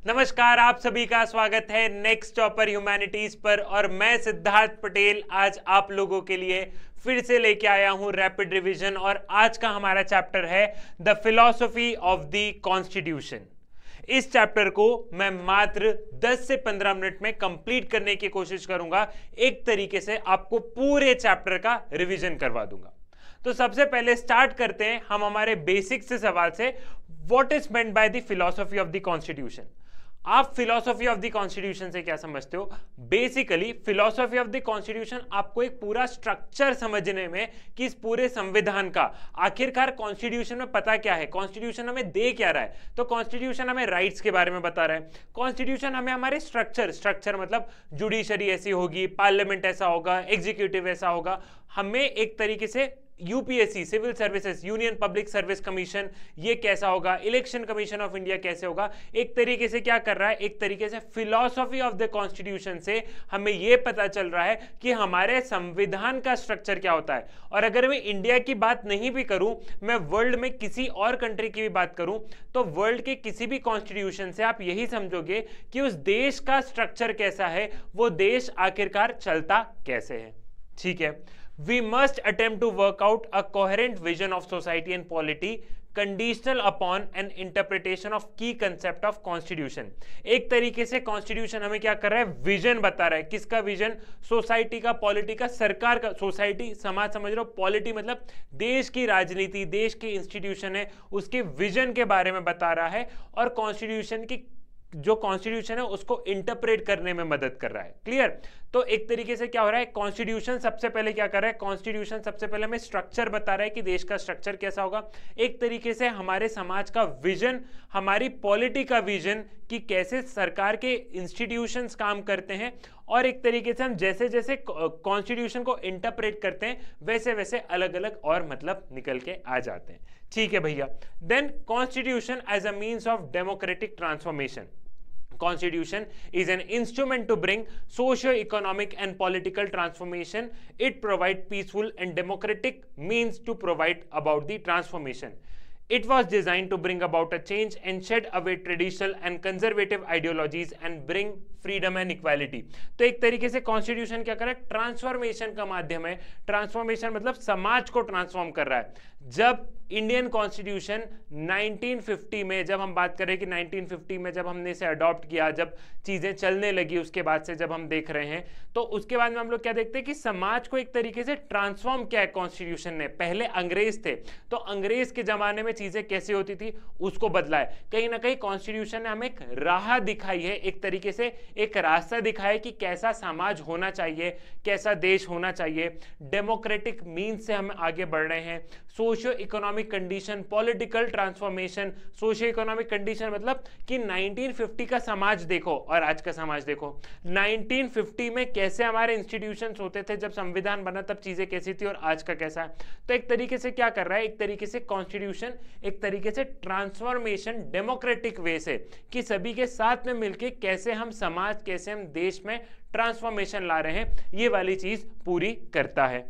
नमस्कार, आप सभी का स्वागत है नेक्स्ट टॉपर ह्यूमैनिटीज पर। और मैं सिद्धार्थ पटेल आज आप लोगों के लिए फिर से लेके आया हूं रैपिड रिवीजन। और आज का हमारा चैप्टर है the philosophy of the constitution. इस चैप्टर को मैं मात्र 10 से 15 मिनट में कंप्लीट करने की कोशिश करूंगा। एक तरीके से आपको पूरे चैप्टर का रिवीजन करवा दूंगा। तो सबसे पहले स्टार्ट करते हैं हम हमारे बेसिक से सवाल से। What is meant by the philosophy of the constitution? आप फिलॉसफी ऑफ द कॉन्स्टिट्यूशन से क्या समझते हो? Basically philosophy of the constitution आपको एक पूरा स्ट्रक्चर समझने में कि इस पूरे संविधान का आखिरकार कॉन्स्टिट्यूशन में पता क्या है, कॉन्स्टिट्यूशन हमें दे क्या रहा है। तो कॉन्स्टिट्यूशन हमें राइट्स के बारे में बता रहा है, कॉन्स्टिट्यूशन हमें हमारे स्ट्रक्चर मतलब जुडिशरी ऐसी होगी, पार्लियामेंट ऐसा होगा, एग्जीक्यूटिव ऐसा होगा। हमें एक तरीके से UPSC civil services union public service commission ये कैसा होगा, इलेक्शन कमीशन ऑफ इंडिया कैसे होगा, एक तरीके से क्या कर रहा है, एक तरीके से फिलॉसफी ऑफ द कॉन्स्टिट्यूशन से हमें ये पता चल रहा है कि हमारे संविधान का स्ट्रक्चर क्या होता है। और अगर मैं इंडिया की बात नहीं भी करूं, मैं वर्ल्ड में किसी और कंट्री की भी बात करूं, तो वर्ल्ड के किसी भी कॉन्स्टिट्यूशन से आप यही समझोगे कि उस देश का स्ट्रक्चर कैसा है, वो देश आखिरकार चलता कैसे है। ठीक है, we must attempt to work out a coherent vision of society and polity conditional upon an interpretation of key concept of constitution। एक तरीके से कॉन्स्टिट्यूशन हमें क्या कर रहा है, विजन बता रहा है। किसका विजन? सोसाइटी का, पॉलिटी का, सरकार का। सोसाइटी समाज समझ रहे हो, पॉलिटी मतलब देश की राजनीति, देश की इंस्टीट्यूशन है, उसके विजन के बारे में बता रहा है। और कॉन्स्टिट्यूशन की जो कॉन्स्टिट्यूशन है उसको इंटरप्रेट करने में मदद कर रहा है। क्लियर? तो एक तरीके से क्या हो रहा है, कॉन्स्टिट्यूशन सबसे पहले क्या कर रहा है, कॉन्स्टिट्यूशन सबसे पहले हमें स्ट्रक्चर बता रहा है कि देश का स्ट्रक्चर कैसा होगा। एक तरीके से हमारे समाज का विजन, हमारी पॉलिटी का विजन कि कैसे सरकार के इंस्टीट्यूशंस काम करते हैं। और एक तरीके से हम जैसे जैसे कॉन्स्टिट्यूशन को इंटरप्रेट करते हैं वैसे वैसे अलग अलग और मतलब निकल के आ जाते हैं। ठीक है भैया। Then constitution as a means of democratic transformation. Constitution is an instrument to bring socio-economic and political transformation. It provides peaceful and democratic means to provide about the transformation. It was designed to bring about a change and shed away traditional and conservative ideologies and bring freedom and equality। तो एक तरीके से constitution क्या कर रहा है, transformation का माध्यम है। ट्रांसफॉर्मेशन मतलब समाज को ट्रांसफॉर्म कर रहा है। जब इंडियन कॉन्स्टिट्यूशन 1950 में, जब हम बात करें कि 1950 में जब हमने इसे अडॉप्ट किया, जब चीजें चलने लगी, उसके बाद से जब हम देख रहे हैं, तो उसके बाद में हम लोग क्या देखते हैं कि समाज को एक तरीके से ट्रांसफॉर्म किया है कॉन्स्टिट्यूशन ने। पहले अंग्रेज थे, तो अंग्रेज के जमाने में चीजें कैसी होती थी उसको बदला है। कहीं ना कहीं कॉन्स्टिट्यूशन ने हमें एक राह दिखाई है, एक तरीके से एक रास्ता दिखाया है कि कैसा समाज होना चाहिए, कैसा देश होना चाहिए। डेमोक्रेटिक मीन्स से हम आगे बढ़ रहे हैं। Socio economic condition, political transformation. Socio economic condition मतलब कि 1950 का समाज देखो और आज का समाज देखो। 1950 में कैसे हमारे इंस्टीट्यूशंस होते थे, जब संविधान बना तब चीजें कैसी थी और आज का कैसा है। तो एक तरीके से क्या कर रहा है, एक तरीके से कॉन्स्टिट्यूशन एक तरीके से ट्रांसफॉर्मेशन डेमोक्रेटिक वे से, कि सभी के साथ में मिलकर कैसे हम समाज, कैसे हम देश में ट्रांसफॉर्मेशन ला रहे हैं, ये वाली चीज पूरी करता है।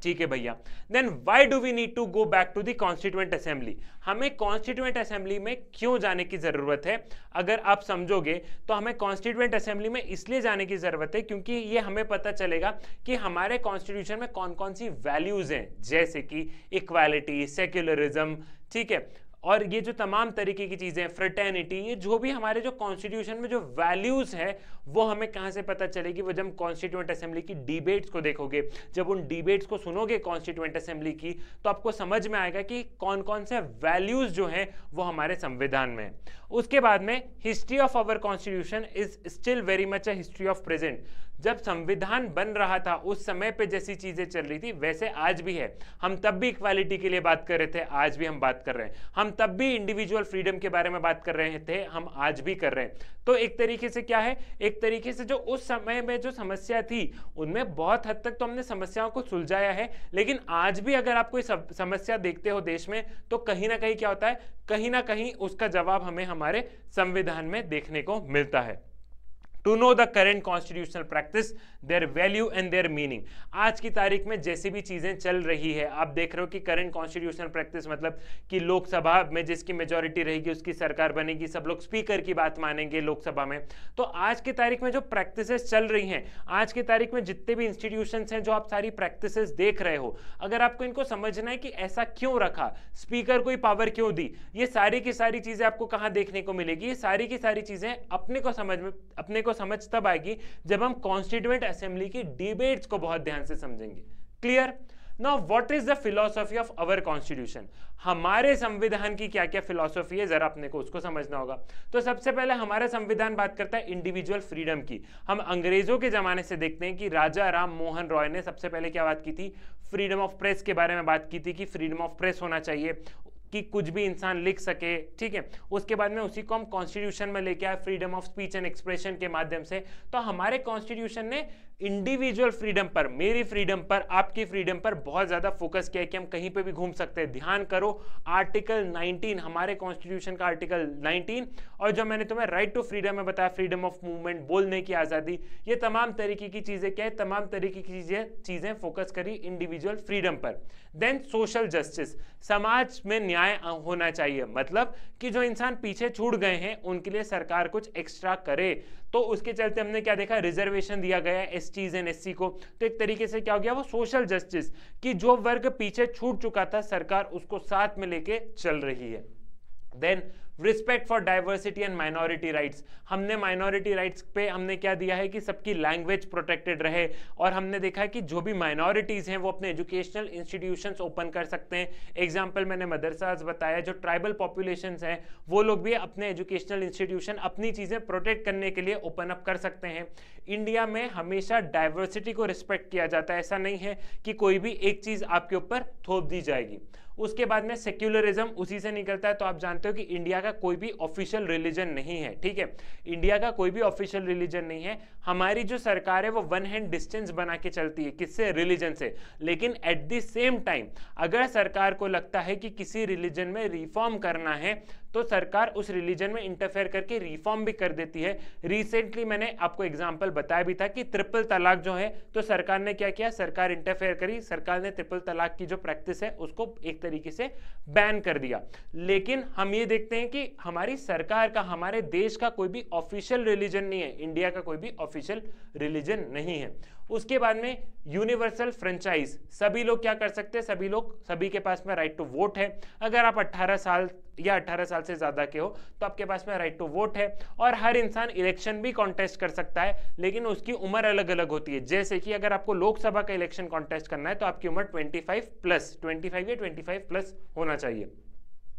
ठीक है भैया। Then why do we need to go back to the constituent assembly? हमें कॉन्स्टिट्यूएंट असेंबली में क्यों जाने की जरूरत है? अगर आप समझोगे तो हमें कॉन्स्टिट्यूएंट असेंबली में इसलिए जाने की जरूरत है क्योंकि ये हमें पता चलेगा कि हमारे कॉन्स्टिट्यूशन में कौन कौन सी वैल्यूज हैं, जैसे कि इक्वालिटी, सेक्युलरिज्म, ठीक है, और ये जो तमाम तरीके की चीजें, फ्रेटर्निटी, ये जो भी हमारे जो कॉन्स्टिट्यूशन में जो वैल्यूज है वो हमें कहां से पता चलेगी? वो जब कॉन्स्टिट्यूएंट असेंबली की डिबेट्स को देखोगे, जब उन डिबेट्स को सुनोगे कॉन्स्टिट्यूएंट असेंबली की, तो आपको समझ में आएगा कि कौन कौन से वैल्यूज जो हैं वो हमारे संविधान में है। उसके बाद में history of our constitution is still very much a history of present. जब संविधान बन रहा था उस समय पे जैसी चीजें चल रही थी वैसे आज भी है। हम तब भी इक्वालिटी के लिए बात कर रहे थे, आज भी हम बात कर रहे हैं। हम तब भी इंडिविजुअल फ्रीडम के बारे में बात कर रहे थे, हम आज भी कर रहे हैं। तो एक तरीके से क्या है, एक तरीके से जो उस समय में जो समस्या थी उनमें बहुत हद तक तो हमने समस्याओं को सुलझाया है, लेकिन आज भी अगर आप कोई समस्या देखते हो देश में, तो कहीं ना कहीं क्या होता है, कहीं ना कहीं उसका जवाब हमें हमारे संविधान में देखने को मिलता है। To know the current constitutional practice, their value and their meaning. आज की तारीख में जैसी भी चीजें चल रही है, आप देख रहे हो कि करंट कॉन्स्टिट्यूशनल प्रैक्टिस मतलब कि लोकसभा में जिसकी मेजोरिटी रहेगी उसकी सरकार बनेगी, सब लोग स्पीकर की बात मानेंगे लोकसभा में। तो आज की तारीख में जो प्रैक्टिसेस चल रही हैं, आज की तारीख में जितने भी इंस्टीट्यूशंस हैं जो आप सारी प्रैक्टिसेस देख रहे हो, अगर आपको इनको समझना है कि ऐसा क्यों रखा, स्पीकर को ही पावर क्यों दी, ये सारी की सारी चीजें आपको कहां देखने को मिलेगी? ये सारी की सारी चीजें अपने को समझ तब आएगी जब हम कॉन्स्टिट्यूएंट असेंबली की डिबेट्स को बहुत ध्यान से समझेंगे। Clear? Now what is the philosophy of our constitution? हमारे संविधान की क्या क्या फिलॉसफी है, जरा अपने को उसको समझना होगा। तो सबसे पहले हमारा संविधान बात करता है इंडिविजुअल फ्रीडम की। हम अंग्रेजों के जमाने से देखते हैं कि राजा राम मोहन रॉय ने सबसे पहले क्या बात की थी? फ्रीडम ऑफ प्रेस के बारे में बात की थी कि फ्रीडम ऑफ प्रेस होना चाहिए, कि कुछ भी इंसान लिख सके, ठीक है। उसके बाद में उसी को हम कॉन्स्टिट्यूशन में लेके आए freedom of speech and expression के माध्यम से। तो हमारे कॉन्स्टिट्यूशन ने इंडिविजुअल फ्रीडम पर, मेरी फ्रीडम पर, आपकी फ्रीडम पर बहुत ज्यादा फोकस किया है कि हम कहीं पे भी घूम सकते हैं। ध्यान करो, आर्टिकल 19 हमारे कॉन्स्टिट्यूशन का आर्टिकल 19, और जो मैंने तुम्हें राइट टू फ्रीडम में बताया, फ्रीडम ऑफ मूवमेंट, बोलने की आजादी, ये तमाम तरीके की चीजें क्या है? तमाम तरीके की चीजें फोकस करी इंडिविजुअल फ्रीडम पर। देन सोशल जस्टिस, समाज में न्याय होना चाहिए, मतलब कि जो इंसान पीछे छूट गए हैं उनके लिए सरकार कुछ एक्स्ट्रा करे। तो उसके चलते हमने क्या देखा? रिजर्वेशन दिया गया एसटीज एंड एससी को। तो एक तरीके से क्या हो गया? वो सोशल जस्टिस, कि जो वर्ग पीछे छूट चुका था सरकार उसको साथ में लेके चल रही है। Then respect for diversity and minority rights, हमने माइनॉरिटी राइट्स पे हमने क्या दिया है कि सबकी लैंग्वेज प्रोटेक्टेड रहे, और हमने देखा है कि जो भी माइनॉरिटीज हैं वो अपने एजुकेशनल इंस्टीट्यूशंस ओपन कर सकते हैं। एग्जांपल मैंने मदरसाज बताया, जो ट्राइबल पॉपुलेशंस हैं वो लोग भी अपने एजुकेशनल इंस्टीट्यूशन अपनी चीजें प्रोटेक्ट करने के लिए ओपन अप कर सकते हैं। इंडिया में हमेशा डाइवर्सिटी को रिस्पेक्ट किया जाता है, ऐसा नहीं है कि कोई भी एक चीज आपके ऊपर थोप दी जाएगी। उसके बाद में सेक्युलरिज्म उसी से निकलता है। तो आप जानते हो कि इंडिया का कोई भी ऑफिशियल रिलीजन नहीं है, ठीक है। इंडिया का कोई भी ऑफिशियल रिलीजन नहीं है। हमारी जो सरकार है वो वन हैंड डिस्टेंस बना के चलती है, किससे? रिलीजन से। लेकिन एट द सेम टाइम अगर सरकार को लगता है कि किसी रिलीजन में रिफॉर्म करना है तो सरकार उस रिलीजन में इंटरफेयर करके रिफॉर्म भी कर देती है। रिसेंटली मैंने आपको एग्जांपल बताया भी था कि ट्रिपल तलाक जो है, तो सरकार ने क्या किया? सरकार इंटरफेयर करी, सरकार ने ट्रिपल तलाक की जो प्रैक्टिस है उसको एक तरीके से बैन कर दिया। लेकिन हम ये देखते हैं कि हमारी सरकार का, हमारे देश का कोई भी ऑफिशियल रिलीजन नहीं है, इंडिया का कोई भी ऑफिशियल रिलीजन नहीं है। उसके बाद में यूनिवर्सल फ्रेंचाइज, सभी लोग क्या कर सकते हैं? सभी के पास में राइट टू वोट है। अगर आप 18 साल या 18 साल से ज्यादा के हो तो आपके पास में राइट टू वोट है, और हर इंसान इलेक्शन भी कॉन्टेस्ट कर सकता है, लेकिन उसकी उम्र अलग अलग होती है। जैसे कि अगर आपको लोकसभा का इलेक्शन कॉन्टेस्ट करना है तो आपकी उम्र 25 या 25 प्लस होना चाहिए।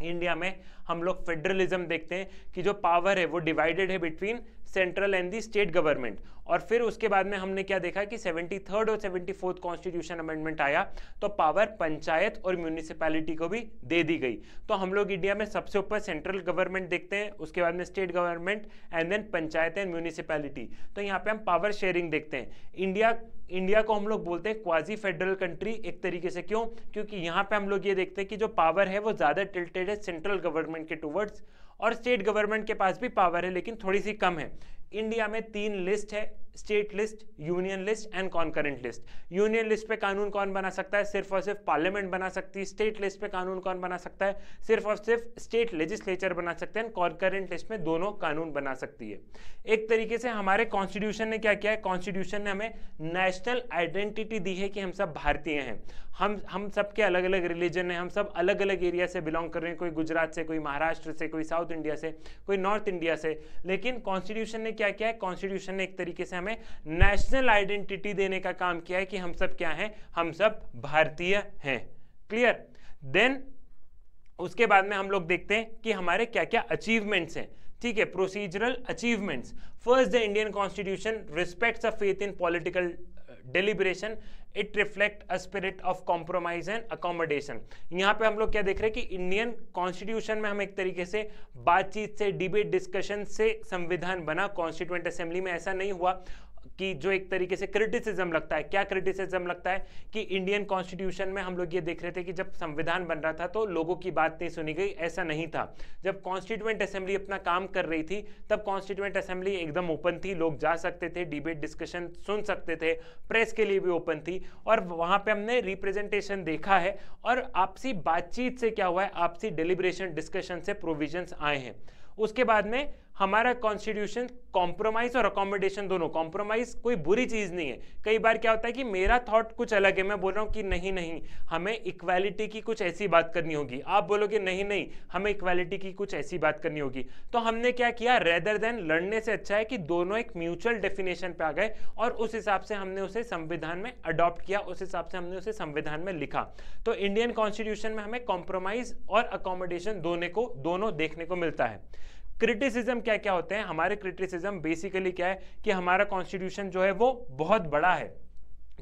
इंडिया में हम लोग फेडरलिज्म देखते हैं कि जो पावर है वो डिवाइडेड है between central and the state government. और फिर उसके बाद में हमने क्या देखा कि 73rd और 74th कॉन्स्टिट्यूशन अमेंडमेंट आया तो पावर पंचायत और म्यूनिसिपैलिटी को भी दे दी गई। तो हम लोग इंडिया में सबसे ऊपर सेंट्रल गवर्नमेंट देखते हैं, उसके बाद में state government and then panchayat and municipality. तो यहाँ पे हम पावर शेयरिंग देखते हैं। इंडिया को हम लोग बोलते हैं क्वाजी फेडरल कंट्री एक तरीके से। क्यों? क्योंकि यहाँ पे हम लोग ये देखते हैं कि जो पावर है वो ज्यादा टिल्टेड है सेंट्रल गवर्नमेंट के टुवर्ड्स, और स्टेट गवर्नमेंट के पास भी पावर है लेकिन थोड़ी सी कम है। इंडिया में 3 लिस्ट है, state list, union list and concurrent list. Union list पे कानून कौन बना सकता है? सिर्फ और सिर्फ पार्लियामेंट बना सकती है। स्टेट लिस्ट पे कानून कौन बना सकता है? सिर्फ और सिर्फ स्टेट लेजिस्लेचर बना सकते हैं। कॉन्करेंट लिस्ट में दोनों कानून बना सकती है। एक तरीके से हमारे कॉन्स्टिट्यूशन ने क्या किया है? कॉन्स्टिट्यूशन ने हमें नेशनल आइडेंटिटी दी है कि हम सब भारतीय हैं। हम सब के अलग अलग रिलीजन है, हम सब अलग अलग एरिया से बिलोंग कर रहे हैं, कोई गुजरात से, कोई महाराष्ट्र से, कोई साउथ इंडिया से, कोई नॉर्थ इंडिया से। लेकिन कॉन्स्टिट्यूशन ने क्या किया है? कॉन्स्टिट्यूशन ने एक तरीके से हमें नेशनल आइडेंटिटी देने का काम किया है कि हम सब क्या हैं? हम सब भारतीय हैं। क्लियर? देन उसके बाद में हम लोग देखते हैं कि हमारे क्या क्या अचीवमेंट्स हैं। ठीक है, procedural achievements. First, the Indian constitution respects a faith in political deliberation, it reflect a spirit of compromise and accommodation। यहाँ पे हम लोग क्या देख रहे हैं कि इंडियन कॉन्स्टिट्यूशन में हम एक तरीके से बातचीत से, डिबेट, डिस्कशन से संविधान बना। कॉन्स्टिट्यूएंट असेंबली में ऐसा नहीं हुआ। कि जो एक तरीके से क्रिटिसिज्म लगता है। क्या क्रिटिसिज्म लगता है कि इंडियन कॉन्स्टिट्यूशन में हम लोग ये देख रहे थे कि जब संविधान बन रहा था तो लोगों की बात नहीं सुनी गई, ऐसा नहीं था। जब कॉन्स्टिट्यूएंट असेंबली अपना काम कर रही थी तब कॉन्स्टिट्यूएंट असेंबली एकदम ओपन थी, लोग जा सकते थे, डिबेट डिस्कशन सुन सकते थे, प्रेस के लिए भी ओपन थी, और वहां पे हमने रिप्रेजेंटेशन देखा है। और आपसी बातचीत से क्या हुआ है, आपसी डिलिब्रेशन डिस्कशन से प्रोविजंस आए हैं। उसके बाद में हमारा कॉन्स्टिट्यूशन कॉम्प्रोमाइज और अकोमोडेशन दोनों, कॉम्प्रोमाइज कोई बुरी चीज नहीं है। कई बार क्या होता है कि मेरा थॉट कुछ अलग है, मैं बोल रहा हूं कि नहीं नहीं हमें इक्वालिटी की कुछ ऐसी बात करनी होगी, आप बोलोगे नहीं नहीं हमें इक्वालिटी की कुछ ऐसी बात करनी होगी। तो हमने क्या किया, रेदर देन लड़ने से अच्छा है कि दोनों एक म्यूचुअल डेफिनेशन पे आ गए और उस हिसाब से हमने उसे संविधान में अडॉप्ट किया, उस हिसाब से हमने उसे संविधान में लिखा। तो इंडियन कॉन्स्टिट्यूशन में हमें कॉम्प्रोमाइज और अकोमोडेशन दोनों देखने को मिलता है। क्रिटिसिज्म क्या क्या होते हैं, हमारे क्रिटिसिज्म बेसिकली क्या है कि हमारा कॉन्स्टिट्यूशन जो है वो बहुत बड़ा है,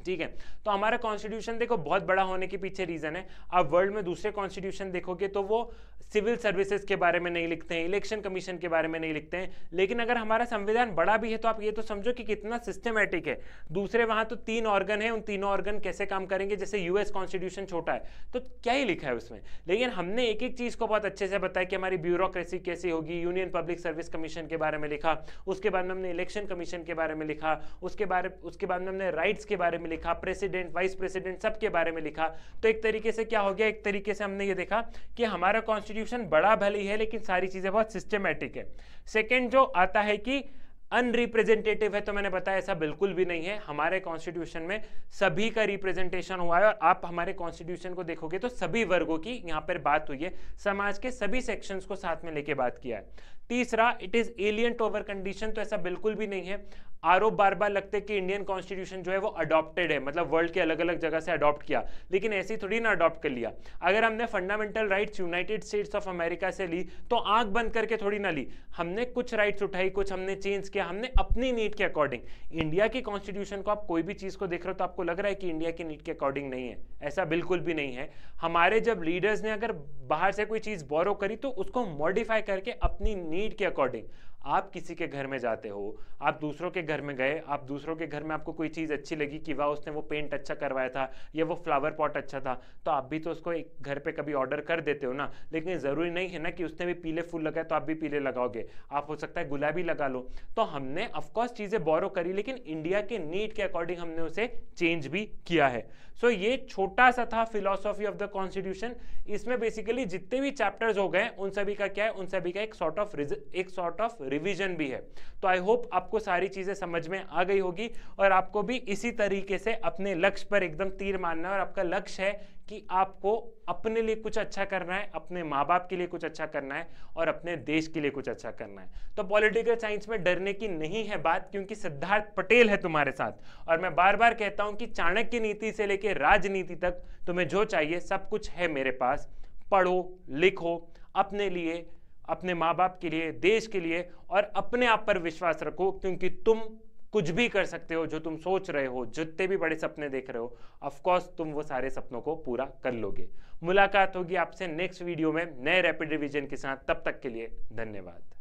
ठीक है। तो हमारा कॉन्स्टिट्यूशन देखो बहुत बड़ा होने के पीछे रीजन है, आप वर्ल्ड में दूसरे कॉन्स्टिट्यूशन देखोगे तो वो सिविल सर्विसेज के बारे में नहीं लिखते हैं, इलेक्शन कमीशन के बारे में नहीं लिखते हैं। लेकिन अगर हमारा संविधान बड़ा भी है तो आप ये तो समझो कि कितना सिस्टमैटिक है। दूसरे वहां तो 3 ऑर्गन है, उन तीनों ऑर्गन कैसे काम करेंगे, जैसे यूएस कॉन्स्टिट्यूशन छोटा है तो क्या ही लिखा है उसमें। लेकिन हमने एक एक चीज को बहुत अच्छे से बताया कि हमारी ब्यूरोक्रेसी कैसी होगी, यूनियन पब्लिक सर्विस कमीशन के बारे में लिखा, उसके बाद में हमने इलेक्शन कमीशन के बारे में लिखा, उसके बाद में हमने राइट्स के बारे में लिखा, प्रेसिडेंट वाइस प्रेसिडेंट सबके बारे में लिखा। तो एक तरीके से क्या हो गया, एक तरीके से हमने ये देखा कि हमारा कॉन्स्टिट्यूशन बड़ा भले ही है लेकिन सारी चीजें बहुत सिस्टमैटिक है। सेकंड जो आता है कि अनरिप्रेजेंटेटिव है, तो मैंने बताया ऐसा बिल्कुल भी नहीं है। हमारे कॉन्स्टिट्यूशन में सभी का रिप्रेजेंटेशन हुआ है और आप हमारे कॉन्स्टिट्यूशन को देखोगे तो सभी वर्गों की यहाँ पर बात हुई है, समाज के सभी सेक्शंस को साथ में लेके बात किया है। तीसरा, it is alien to our condition, तो ऐसा बिल्कुल भी नहीं है। आरोप बार बार लगते कि इंडियन कॉन्स्टिट्यूशन जो है वो अडॉप्टेड है, मतलब वर्ल्ड के अलग अलग जगह से अडॉप्ट किया, लेकिन ऐसी थोड़ी ना अडॉप्ट कर लिया। अगर हमने fundamental rights United states of America से ली तो आंख बंद करके थोड़ी ना ली, हमने कुछ राइट्स उठाई, कुछ हमने चेंज किया, हमने अपनी नीड के अकॉर्डिंग। इंडिया की कॉन्स्टिट्यूशन को आप कोई भी चीज को देख रहे हो तो आपको लग रहा है कि इंडिया की नीड के अकॉर्डिंग नहीं है, ऐसा बिल्कुल भी नहीं है। हमारे जब लीडर्स ने अगर बाहर से कोई चीज बोरो करी तो उसको मॉडिफाई करके अपनी नीड के अकॉर्डिंग, आप किसी के घर में जाते हो, आप दूसरों के घर में गए, आप दूसरों के घर में आपको कोई चीज़ अच्छी लगी कि वाह उसने वो पेंट अच्छा करवाया था या वो फ्लावर पॉट अच्छा था, तो आप भी तो उसको एक घर पे कभी ऑर्डर कर देते हो ना। लेकिन ज़रूरी नहीं है ना कि उसने भी पीले फूल लगाए तो आप भी पीले लगाओगे, आप हो सकता है गुलाबी लगा लो। तो हमने ऑफकोर्स चीज़ें बोरो करी लेकिन इंडिया के नीड के अकॉर्डिंग हमने उसे चेंज भी किया है। सो ये छोटा सा था फिलॉसफी ऑफ द कॉन्स्टिट्यूशन। इसमें बेसिकली जितने भी चैप्टर्स हो गए उन सभी का क्या है, उन सभी का एक सॉर्ट ऑफ रिवीजन भी है। तो आई होप आपको सारी चीजें समझ में आ गई होगी और आपको भी इसी तरीके से अपने लक्ष्य पर एकदम तीर मारना है। और आपका लक्ष्य है कि आपको अपने लिए कुछ अच्छा करना है, अपने माँ बाप के लिए कुछ अच्छा करना है और अपने देश के लिए कुछ अच्छा करना है। तो पॉलिटिकल साइंस में डरने की नहीं है बात, क्योंकि सिद्धार्थ पटेल है तुम्हारे साथ। और मैं बार बार कहता हूं कि चाणक्य नीति से लेकर राजनीति तक तुम्हें जो चाहिए सब कुछ है मेरे पास। पढ़ो, लिखो, अपने लिए, अपने माँ बाप के लिए, देश के लिए, और अपने आप पर विश्वास रखो, क्योंकि तुम कुछ भी कर सकते हो। जो तुम सोच रहे हो, जितने भी बड़े सपने देख रहे हो, ऑफ कोर्स तुम वो सारे सपनों को पूरा कर लोगे। मुलाकात होगी आपसे नेक्स्ट वीडियो में नए रैपिड रिवीजन के साथ। तब तक के लिए धन्यवाद।